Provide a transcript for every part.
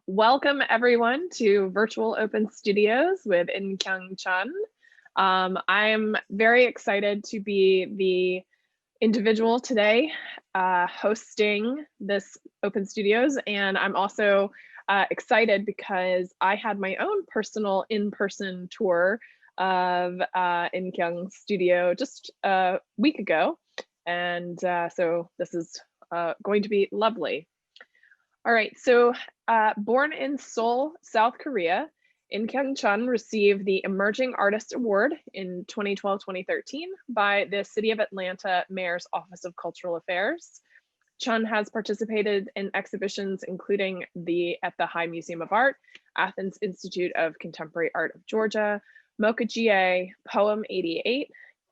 Welcome everyone to Virtual Open Studios with Kyoung Chun. I'm very excited to be the individual today hosting this Open Studios, and I'm also excited because I had my own personal in-person tour of Kyoung's studio just a week ago, and so this is going to be lovely. All right, so born in Seoul, South Korea, Kyoung Chun received the Emerging Artist Award in 2012-2013 by the City of Atlanta Mayor's Office of Cultural Affairs. Chun has participated in exhibitions including at the BuHi Museum of Art, Athens Institute of Contemporary Art of Georgia, MOCA GA, Poem 88,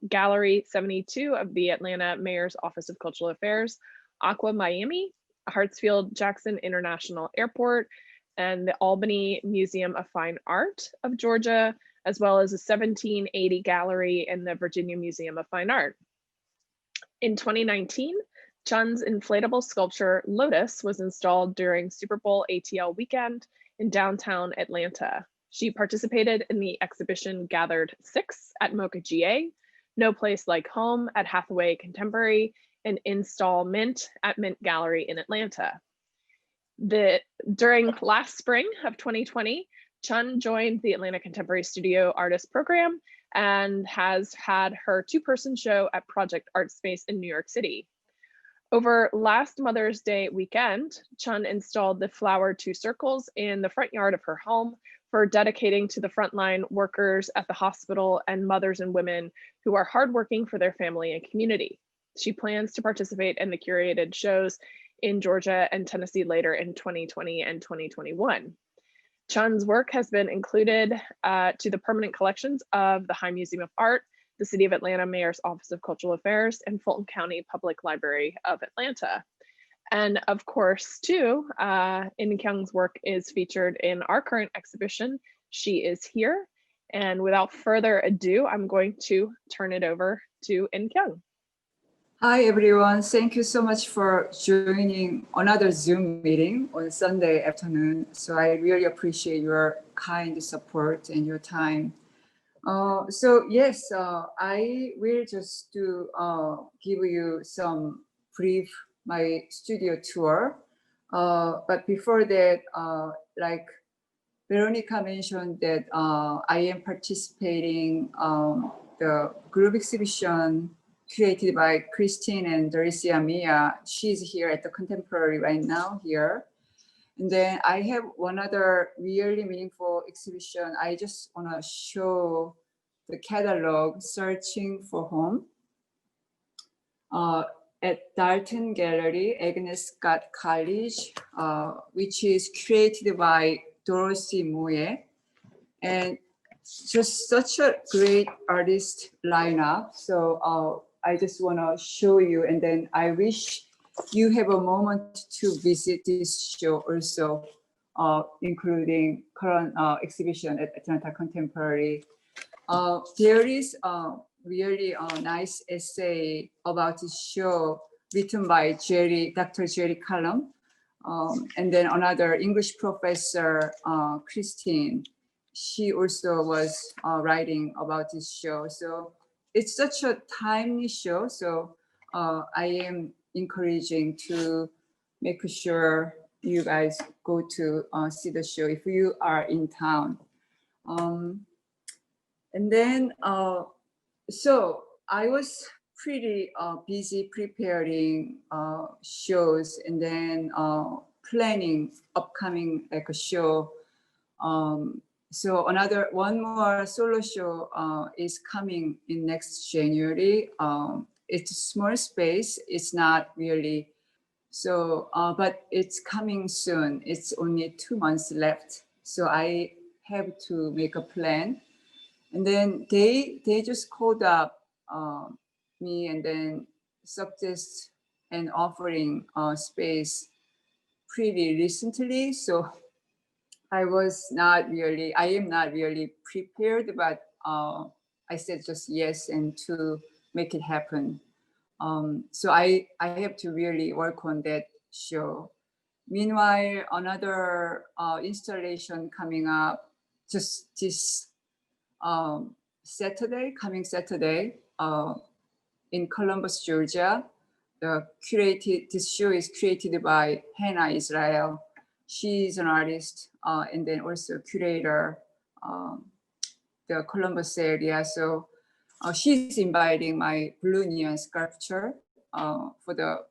Gallery 72 of the Atlanta Mayor's Office of Cultural Affairs, Aqua Miami, Hartsfield-Jackson International Airport, and the Albany Museum of Fine Art of Georgia, as well as a 1780 gallery in the Virginia Museum of Fine Art. In 2019, Chun's inflatable sculpture Lotus was installed during SuperBowlATL weekend in downtown Atlanta. She participated in the exhibition Gathered 6 at MOCA GA, No Place Like Home at Hathaway Contemporary, and InstallMINT at Mint Gallery in Atlanta. During last spring of 2020, Chun joined the Atlanta Contemporary Studio Artist Program and has had her two-person show at ProjectSpace in New York City. Over last Mother's Day weekend, Chun installed the flowered 2 circles in the front yard of her home for dedicating to the frontline workers at the hospital and mothers and women who are hardworking for their family and community. She plans to participate in the curated shows in Georgia and Tennessee later in 2020 and 2021. Chun's work has been included to the permanent collections of the BuHi Museum of Art, the City of Atlanta Mayor's Office of Cultural Affairs, and Fulton County Public Library of Atlanta. And of course, too, Kyoung's work is featured in our current exhibition, She Is Here. And without further ado, I'm going to turn it over to Kyoung. Hi, everyone. Thank you so much for joining another Zoom meeting on Sunday afternoon. So I really appreciate your kind support and your time. So yes, I will just give you some brief my studio tour. But before that, like Veronica mentioned that I am participating the group exhibition created by Christine and Doricia Mia. She's here at the Contemporary right now here. And then I have one other really meaningful exhibition. I just wanna show the catalog, Searching for Home, at Dalton Gallery, Agnes Scott College, which is created by Dorothy Moye. And just such a great artist lineup. So I just want to show you, and then I wish you have a moment to visit this show also, including current exhibition at Atlanta Contemporary. There is a really nice essay about this show written by Dr. Jerry Callum, and then another English professor, Christine. She also was writing about this show. So it's such a timely show. So I am encouraging to make sure you guys go to see the show if you are in town. And then, so I was pretty busy preparing shows and then planning upcoming like a show. So one more solo show is coming in next January. It's a small space. It's not really so, but it's coming soon. It's only 2 months left. So I have to make a plan. And then they just called up me and then suggest and offering space pretty recently. So I am not really prepared, but I said just yes and to make it happen. So I have to really work on that show. Meanwhile, another installation coming up just this Saturday, coming Saturday, in Columbus, Georgia. This show is created by Hannah Israel. She's an artist and then also curator, the Columbus area. So she's inviting my blue neon sculpture for the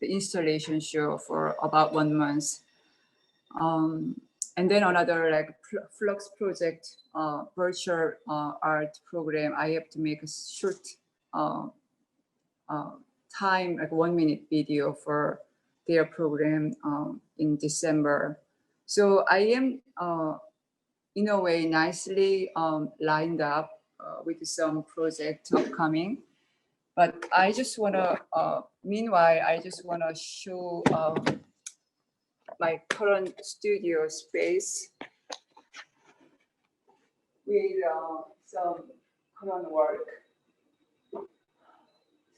installation show for about 1 month. And then another like Flux project, virtual art program. I have to make a short time, like 1 minute video for their program in December. So I am in a way nicely lined up with some project upcoming. But I just wanna, meanwhile, I just wanna show my current studio space with some current work.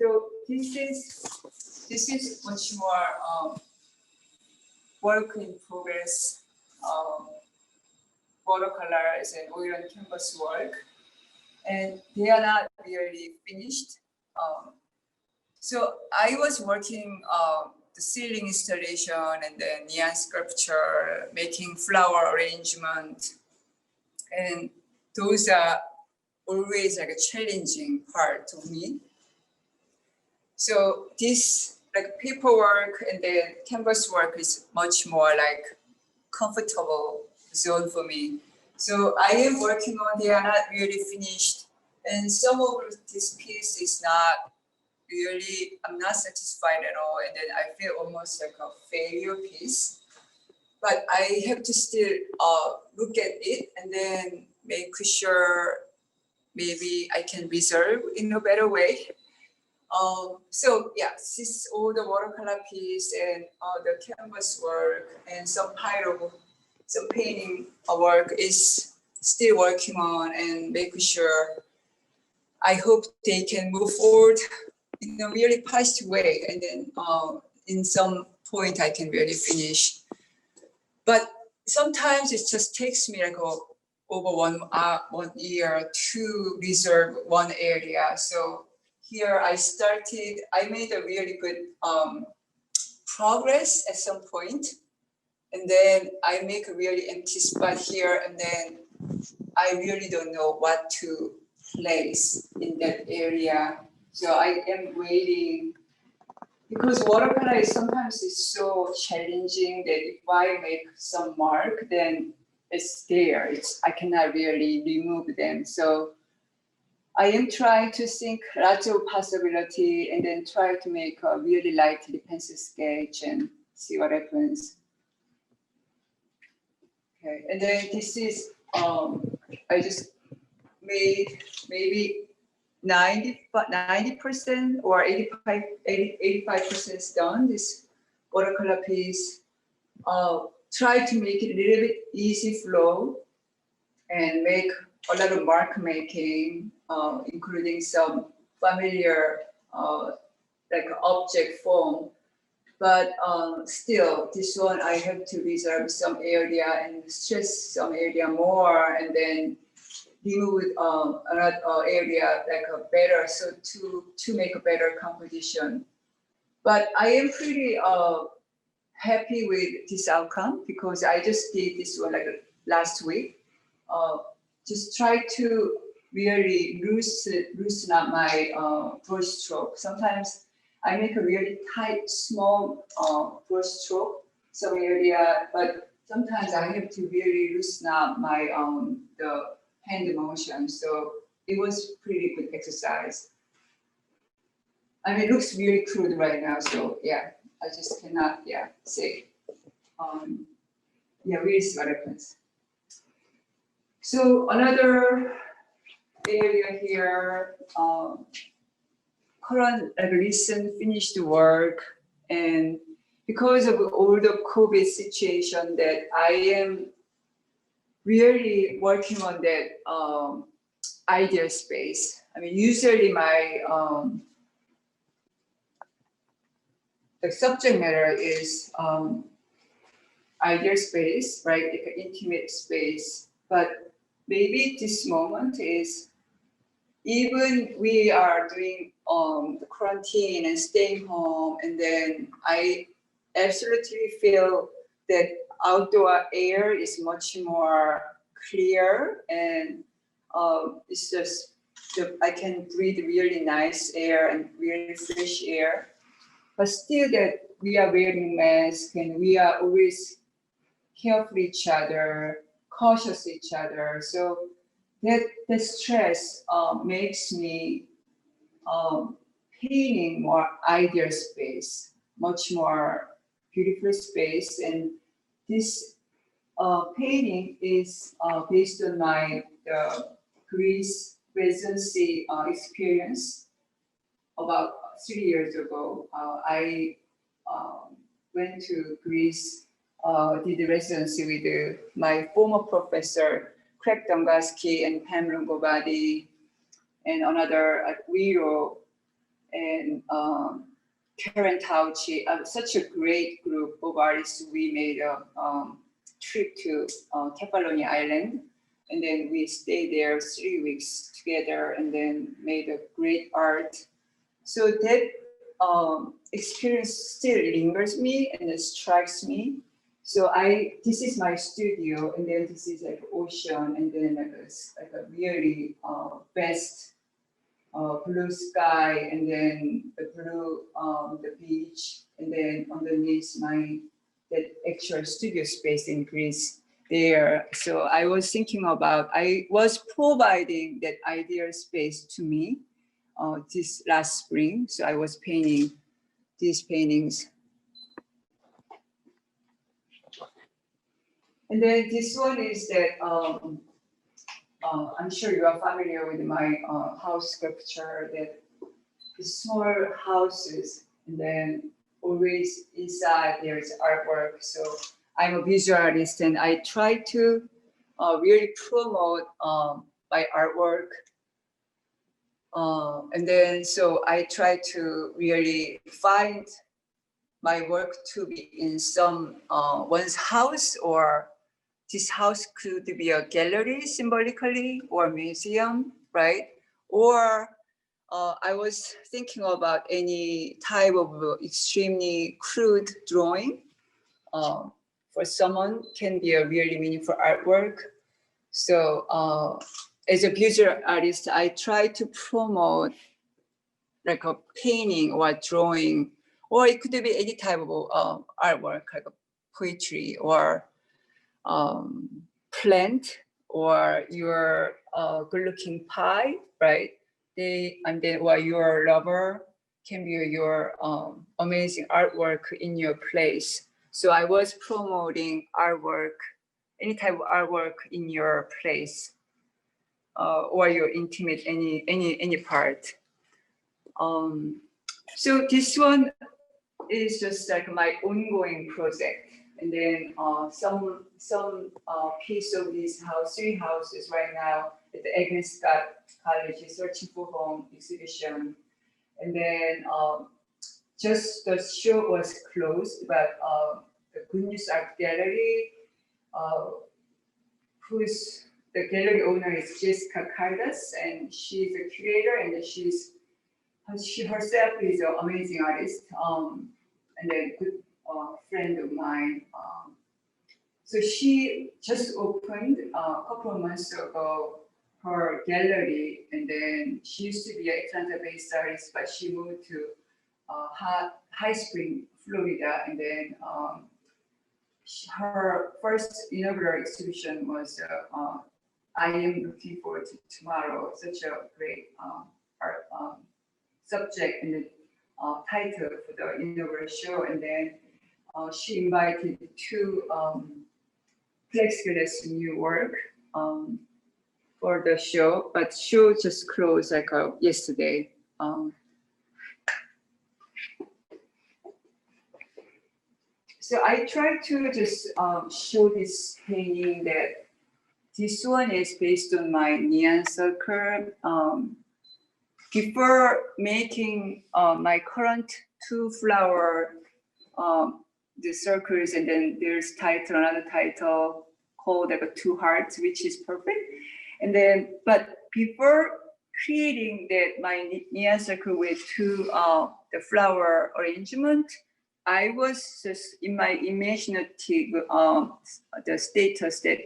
So this is much more work in progress, watercolors and oil and canvas work, and they are not really finished. So I was working the ceiling installation and then neon sculpture, making flower arrangement, and those are always like a challenging part of me. So this like paperwork and then canvas work is much more like comfortable zone for me. So I am working on, they are not really finished. And some of this piece is not really, I'm not satisfied at all. And then I feel almost like a failure piece. But I have to still look at it and then make sure maybe I can reserve in a better way. So yeah, this is all the watercolor piece and the canvas work and some some painting work is still working on and making sure. I hope they can move forward in a really positive way, and then in some point I can really finish. But sometimes it just takes me like over 1 year to reserve one area. So here I made a really good progress at some point, and then I make a really empty spot here, and then I really don't know what to place in that area. So I am waiting, because watercolor is sometimes so challenging that if I make some mark, then it's there. I cannot really remove them. So I am trying to think lots of possibility and then try to make a really light pencil sketch and see what happens. Okay, and then this is, I just made maybe 90% or 85% done, this watercolor piece. Try to make it a little bit easy flow and make a lot of mark making, including some familiar like object form. But still, this one I have to reserve some area and stress some area more, and then remove another area like a better, so to make a better composition. But I am pretty happy with this outcome, because I just did this one like last week. Just try to really loosen up my brush stroke. Sometimes I make a really tight, small brush stroke, some area, but sometimes I have to really loosen up my the hand motion. So it was pretty good exercise. I mean, it looks really crude right now. So yeah, I just cannot, say. Really see what happens. So another area here, current recent finished work, and because of all the COVID situation, that I am really working on that idea space. I mean, usually my the subject matter is ideal space, right? Like an intimate space. But maybe this moment is even we are doing the quarantine and staying home, and then I absolutely feel that outdoor air is much more clear, and it's just I can breathe really nice air and really fresh air. But still, that we are wearing masks and we are always careful each other, cautious each other. So that the stress makes me painting more ideal space, much more beautiful space. And this painting is based on my Greece residency experience. About 3 years ago, I went to Greece, did the residency with my former professor, Craig Dongaski and Pam Longobadi, and another at Wiro, and Karen Tauchi. Such a great group of artists. We made a trip to Kefalonia Island, and then we stayed there 3 weeks together, and then made a great art. So that experience still lingers me and it strikes me. So this is my studio, and then this is like ocean, and then like a really vast blue sky, and then the blue the beach, and then underneath that actual studio space in Greece there. So I was thinking about, I was providing that ideal space to me this last spring. So I was painting these paintings. And then this one is that, I'm sure you are familiar with my house sculpture, that the small houses, and then always inside there's artwork. So I'm a visual artist, and I try to really promote my artwork. And then so I try to really find my work to be in some one's house, or this house could be a gallery symbolically, or museum, right? Or I was thinking about any type of extremely crude drawing for someone can be a really meaningful artwork. So as a visual artist, I try to promote like a painting or a drawing, or it could be any type of artwork, like a poetry or plant, or your good-looking pie, right? And then or your lover can be your amazing artwork in your place. So I was promoting artwork, any type of artwork in your place, or your intimate any part. So this one is just like my ongoing project. And then some piece of these three houses right now at the Agnes Scott College is Searching for Home exhibition. And then just the show was closed, but the Good News Art Gallery, who's the gallery owner is Jessica Caldas, and she's a curator, and she herself is an amazing artist, and a good friend of mine. So she just opened a couple of months ago her gallery, and then she used to be an Atlanta-based artist, but she moved to High Spring, Florida, and then her first inaugural exhibition was I Am Looking Forward to Tomorrow, such a great art subject and the title for the inaugural show. And then she invited two plexiglass new work for the show, but show just closed like yesterday. So I try to just show this painting that this one is based on my neon circle. Before making my current two flower the circles, and then there's title, another title called like a two hearts, which is perfect. And then, but before creating that my neon circle with two the flower arrangement, I was just in my imaginative the status that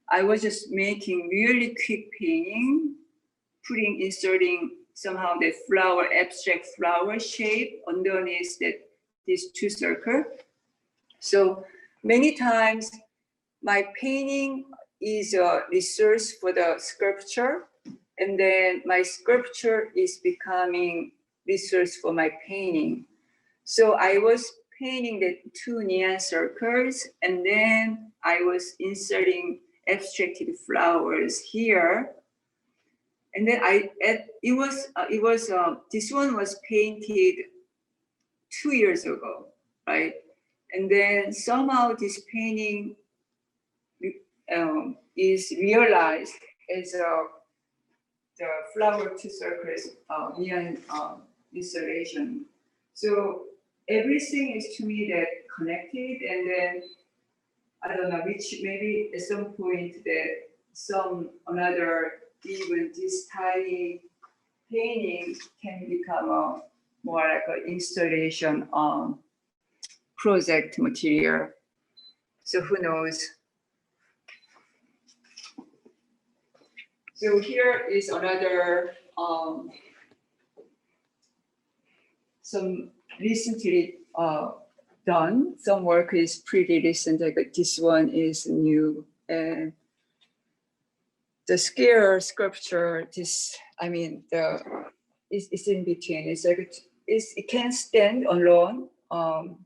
I was just making really quick painting, inserting somehow the flower, abstract flower shape underneath these two circles. So many times my painting is a resource for the sculpture, and then my sculpture is becoming resource for my painting. So I was painting the two neon circles, and then I was inserting abstracted flowers here. And then this one was painted 2 years ago, right? And then somehow this painting is realized as the flower two circles neon installation. So everything is to me that connected, and then I don't know, which maybe at some point that another even this tiny painting can become a more like an installation project material. So who knows? So here is another some recently done. Some work is pretty recent. Like this one is new, and the scale sculpture. It's in between. It's like it can stand alone on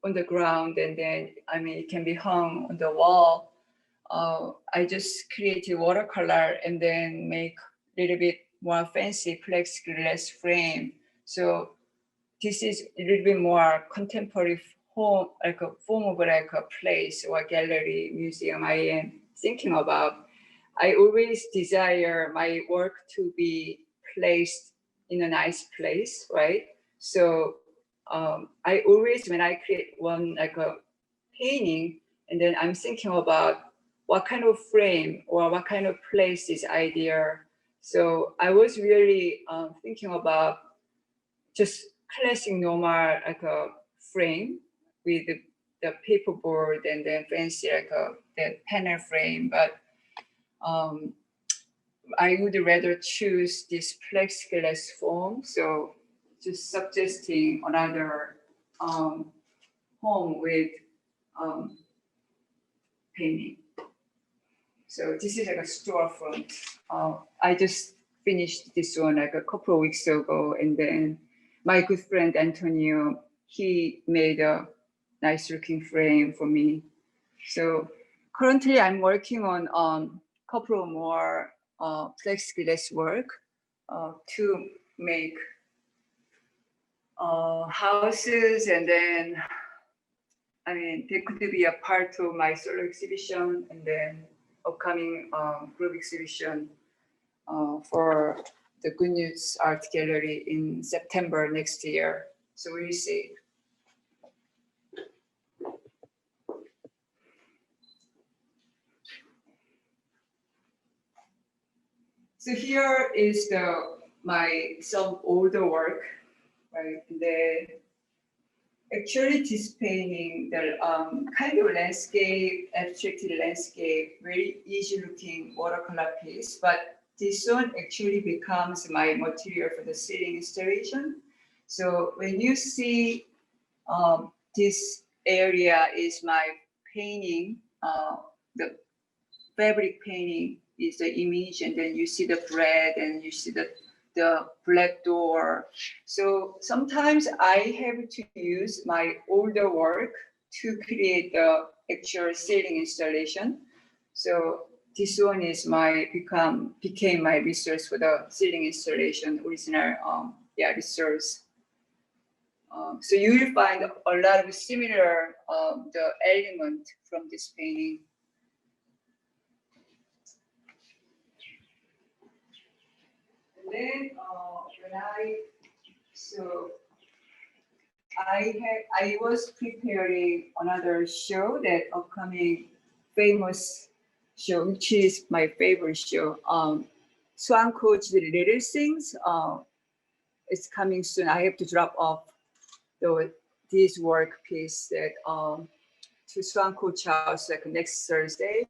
the ground, and then it can be hung on the wall. I just created watercolor and then make a little bit more fancy plexiglass frame. So this is a little bit more contemporary form, like a form of like a place or a gallery, museum I am thinking about. I always desire my work to be placed in a nice place, right? So I always, when I create one like a painting, and then I'm thinking about what kind of frame or what kind of place is ideal. So I was really thinking about just classic normal like a frame with the paperboard and then fancy like the panel frame, but I would rather choose this plexiglass foam. So just suggesting another home with painting. So this is like a storefront. I just finished this one like a couple of weeks ago, and then my good friend Antonio, he made a nice looking frame for me. So currently I'm working on a couple of more plexiglass work to make houses, and then they could be a part of my solo exhibition, and then upcoming group exhibition for the Good News Art Gallery in September next year. So we'll see. So here is some older work, right? Actually, this painting, the kind of landscape, abstracted landscape, very easy looking watercolor piece, but this one actually becomes my material for the ceiling installation. So when you see this area is my painting, the fabric painting is the image, and then you see the bread and you see the black door. So sometimes I have to use my older work to create the actual ceiling installation. So this one is became my resource for the ceiling installation, original resource. So you will find a lot of similar the element from this painting. And then I was preparing another show, that upcoming famous show, which is my favorite show. Swan Coach The Little Things. It's coming soon. I have to drop off this work piece that to Swan Coach House like next Thursday.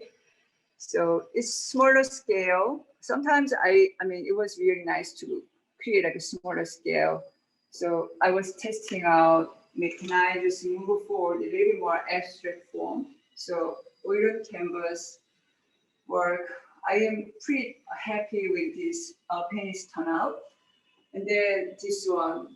So it's smaller scale. Sometimes I mean, it was really nice to create like a smaller scale. So I was testing out, can I just move forward a little bit more abstract form? So oil on canvas work, I am pretty happy with this paintings turnout. And then this one,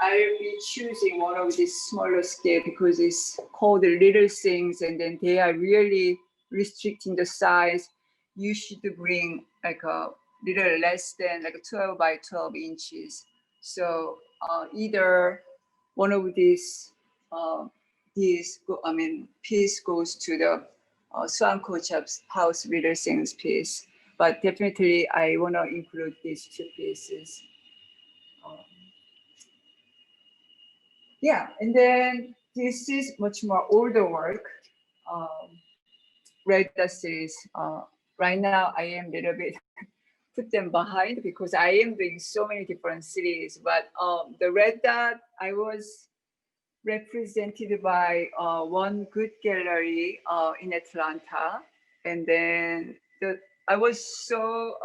I'll be choosing one of these smaller scale because it's called the Little Things, and then they are really restricting the size. You should bring like a little less than like 12 by 12 inches. So either one of these piece goes to the Swan Coach House Little Things piece, but definitely I want to include these two pieces. Yeah, and then this is much more older work, Red Dot series. Right now, I am a little bit put them behind because I am doing so many different series. But the Red Dot, I was represented by one good gallery in Atlanta, and then I was so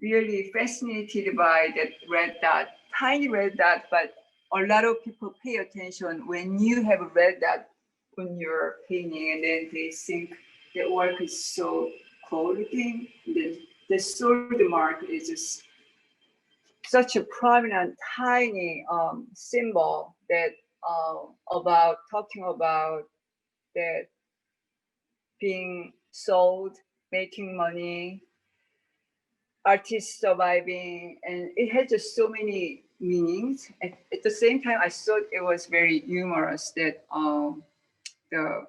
really fascinated by that red dot, tiny red dot, but a lot of people pay attention when you have a red dot on your painting, and then they think the work is so cool looking. The sword mark is just such a prominent, tiny symbol that about talking about that being sold, making money, artists surviving, and it had just so many meanings. At the same time, I thought it was very humorous that the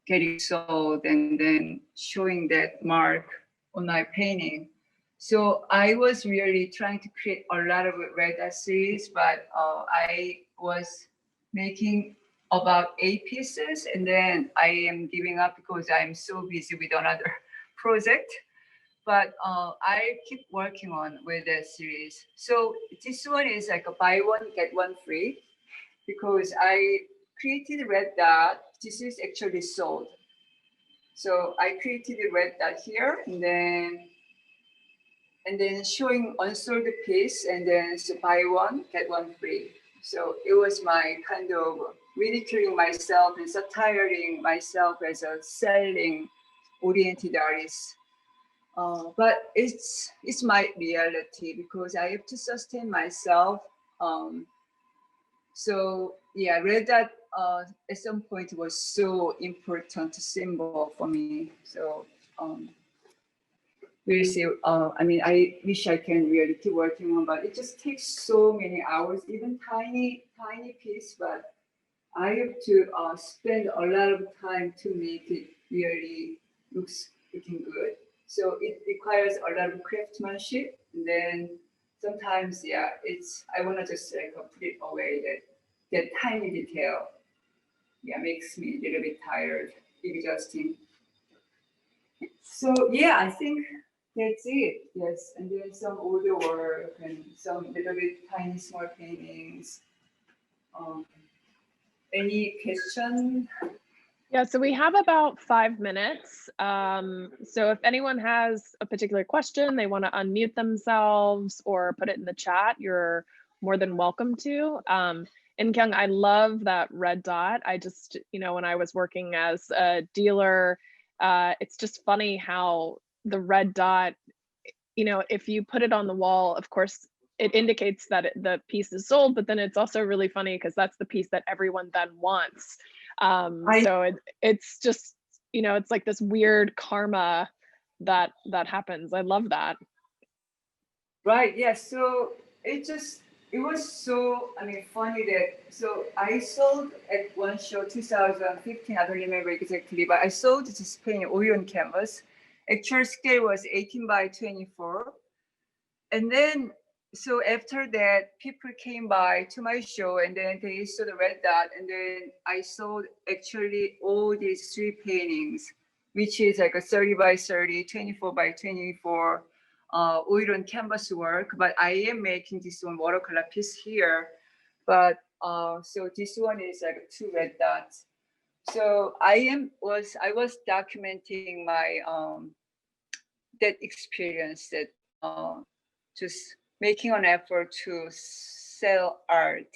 getting sold and then showing that mark on my painting. So I was really trying to create a lot of red dot series, but I was making about 8 pieces, and then I am giving up because I'm so busy with another project. But I keep working on with that series. So this one is like a buy one, get one free, because I created red dot. This is actually sold. So I created a red dot here, and then showing unsold piece, and then so buy one, get one free. So it was my kind of ridiculing myself and satiring myself as a selling oriented artist. But it's my reality because I have to sustain myself. So yeah, red dot at some point was so important symbol for me. So we'll see. I mean, I wish I can really keep working on, but it just takes so many hours, even tiny piece. But I have to spend a lot of time to make it really looking good. So it requires a lot of craftsmanship. And then sometimes, yeah, I want to just like put it away. That tiny detail, yeah, makes me a little bit tired, exhausting. So yeah, I think that's it. Yes, and then some older work and some little bit tiny small paintings. Any question? Yeah, so we have about 5 minutes. So if anyone has a particular question, they want to unmute themselves or put it in the chat, you're more than welcome to. And Kyoung, I love that red dot. I just, when I was working as a dealer, it's just funny how the red dot, if you put it on the wall, of course, it indicates that the piece is sold, but then it's also really funny because that's the piece that everyone then wants. So it's just, it's like this weird karma that happens. I love that. Right. Yes. Yeah, so it was so, funny that, so I sold at one show 2015, I don't remember exactly, but I sold this painting oil on canvas. Actual scale was 18 by 24. And then so after that, people came by to my show and then they saw the red dot, and then I saw actually all these three paintings, which is like a 30 by 30, 24 by 24, oil on canvas work. But I am making this one watercolor piece here. But so this one is like two red dots. So I was documenting my that experience, that just making an effort to sell art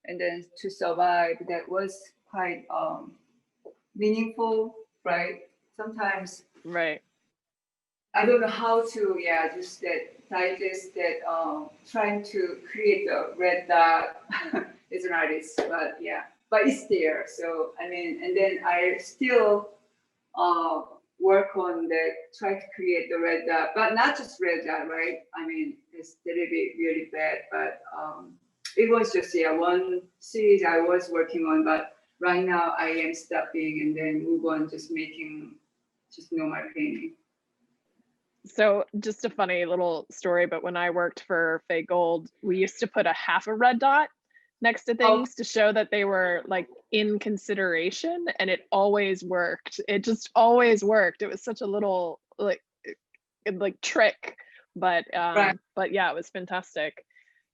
and then to survive. That was quite meaningful, right? Sometimes Right. I don't know how to, just that digest that, trying to create the red dot as an artist, but but it's there. So I mean, and then I still uh, work on that, try to create the red dot, but not just red dot, right? I mean, it's a little bit really bad, but it was just one series I was working on, but right now I am stopping and then move on, just making just normal painting. So just a funny little story, but when I worked for Fay Gold, we used to put a half a red dot next to things to show that they were like in consideration, and it always worked. It just always worked. It was such a little like trick, but Right. yeah, it was fantastic.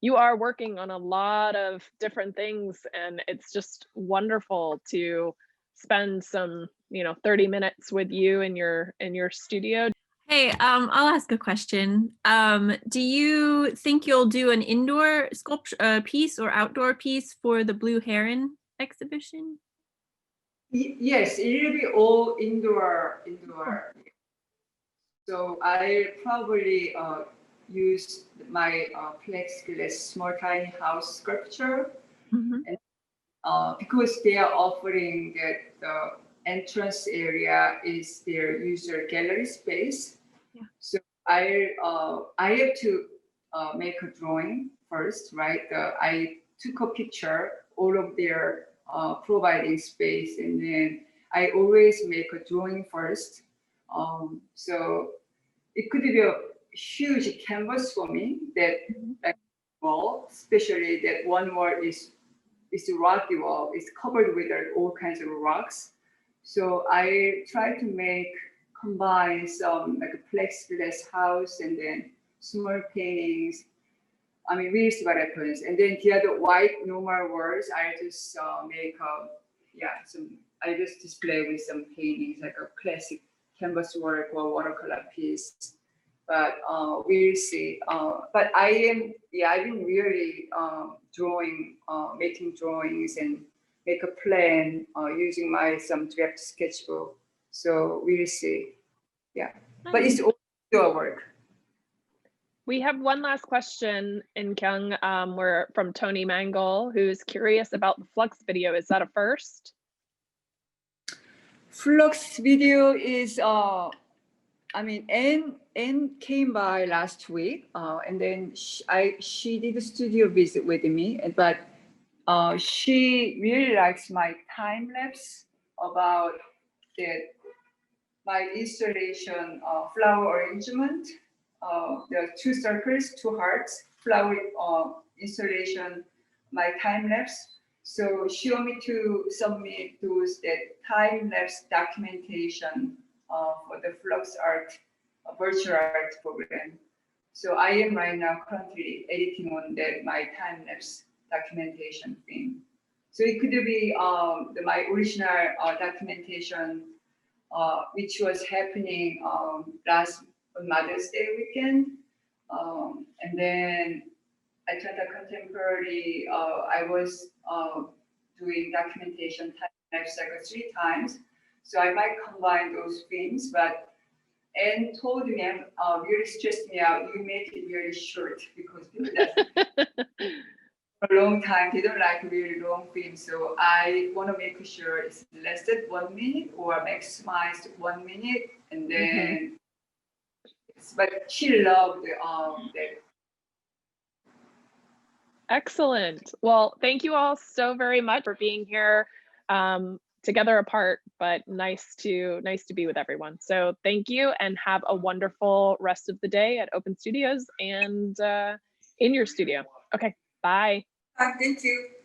You are working on a lot of different things, and it's just wonderful to spend some 30 minutes with you in your studio. Hey, I'll ask a question. Do you think you'll do an indoor sculpture piece or outdoor piece for the Blue Heron exhibition? Yes, it will be all indoor. So I probably use my plexiglass small tiny house sculpture, and because they are offering that the entrance area is their user gallery space. Yeah. So I have to make a drawing first, right? I took a picture all of their providing space, and then I always make a drawing first. So it could be a huge canvas for me, that like wall, especially that one wall is a rocky wall. It's covered with all kinds of rocks. So I try to combine some like a plexiglass house and then small paintings. I mean, we'll see what happens. And then the other white normal walls, I just make I just display with some paintings, like a classic canvas work or watercolor piece. But we'll see. But I've been really drawing, making drawings and make a plan using my some draft sketchbook. So we'll see. Yeah, but it's all your work. We have one last question in Kyoung. We're from Tony Mangle, who's curious about the Flux video. Is that a first? Flux video is I mean, Anne came by last week, and then she did a studio visit with me, but she really likes my time lapse about my installation flower arrangement. There are two circles, two hearts, flower installation, my time lapse. So she wanted me to submit that time lapse documentation for the Flux Art virtual art program. So I am right now currently editing on my time lapse documentation thing. So it could be my original documentation, which was happening last Mother's Day weekend, and then at the Contemporary, I was doing documentation time lapse like 3 times. So I might combine those things, but Anne told me, really stressed me out. You make it really short because people that for a long time they don't like really long films. So I want to make sure it's less than 1 minute or maximized 1 minute, and then. But she loved that. Excellent. Well, thank you all so very much for being here. Together apart, but nice to be with everyone. So thank you, and have a wonderful rest of the day at Open Studios, and in your studio. Okay, bye. Thank you.